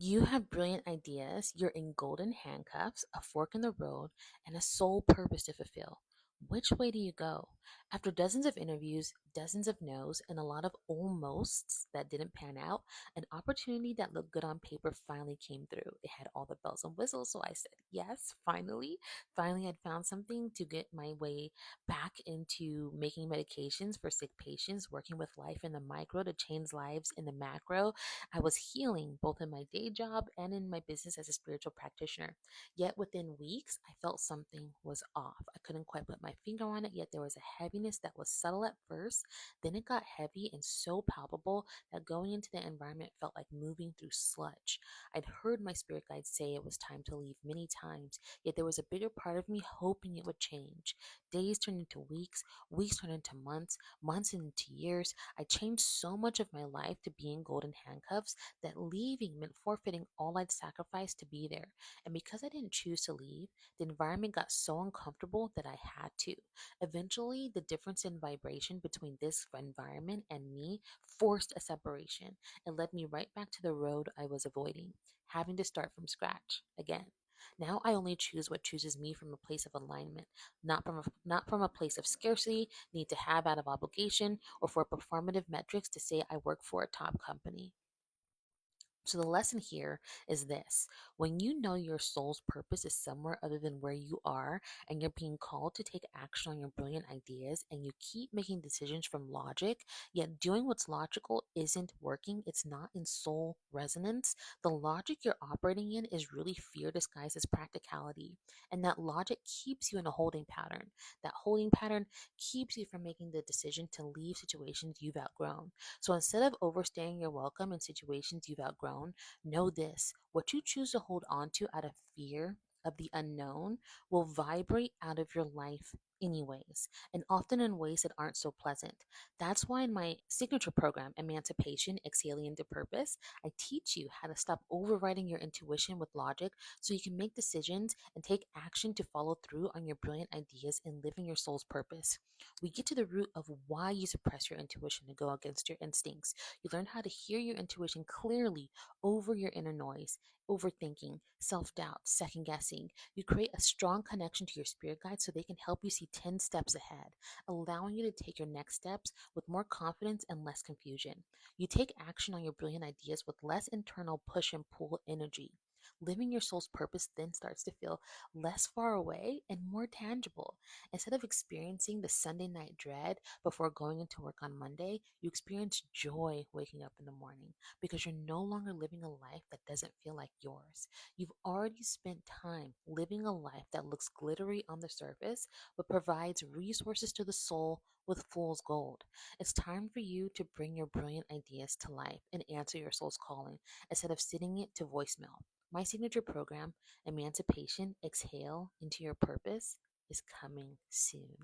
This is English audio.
You have brilliant ideas, you're in golden handcuffs, a fork in the road, and a sole purpose to fulfill. Which way do you go? After dozens of interviews, dozens of no's, and a lot of almosts that didn't pan out, an opportunity that looked good on paper finally came through. It had all the bells and whistles, so I said, yes, finally. Finally, I'd found something to get my way back into making medications for sick patients, working with life in the micro to change lives in the macro. I was healing both in my day job and in my business as a spiritual practitioner. Yet within weeks, I felt something was off. I couldn't quite put my finger on it, yet there was a heaviness that was subtle at first. Then it got heavy and so palpable that going into the environment felt like moving through sludge. I'd heard my spirit guide say it was time to leave many times, yet there was a bigger part of me hoping it would change. Days turned into weeks, weeks turned into months, months into years. I changed so much of my life to be in golden handcuffs that leaving meant forfeiting all I'd sacrificed to be there. And because I didn't choose to leave, the environment got so uncomfortable that I had to. Eventually, the difference in vibration between this environment and me forced a separation. It led me right back to the road I was avoiding, having to start from scratch again. Now I only choose what chooses me from a place of alignment, not from a place of scarcity, need to have out of obligation, or for performative metrics to say I work for a top company. So, the lesson here is this: when you know your soul's purpose is somewhere other than where you are, and you're being called to take action on your brilliant ideas, and you keep making decisions from logic, yet doing what's logical isn't working, it's not in soul resonance, the logic you're operating in is really fear disguised as practicality. And that logic keeps you in a holding pattern. That holding pattern keeps you from making the decision to leave situations you've outgrown. So instead of overstaying your welcome in situations you've outgrown, know this: what you choose to hold on to out of fear of the unknown will vibrate out of your life anyways, and often in ways that aren't so pleasant. That's why in my signature program, Emancipation, Exhaling into Purpose, I teach you how to stop overriding your intuition with logic so you can make decisions and take action to follow through on your brilliant ideas and living your soul's purpose. We get to the root of why you suppress your intuition to go against your instincts. You learn how to hear your intuition clearly over your inner noise, overthinking, self doubt, second guessing. You create a strong connection to your spirit guides so they can help you see 10 steps ahead, allowing you to take your next steps with more confidence and less confusion. You take action on your brilliant ideas with less internal push and pull energy. Living your soul's purpose then starts to feel less far away and more tangible. Instead of experiencing the Sunday night dread before going into work on Monday, you experience joy waking up in the morning because you're no longer living a life that doesn't feel like yours. You've already spent time living a life that looks glittery on the surface but provides resources to the soul with fool's gold. It's time for you to bring your brilliant ideas to life and answer your soul's calling instead of sitting it to voicemail. My signature program, Emancipation, Exhale into Your Purpose, is coming soon.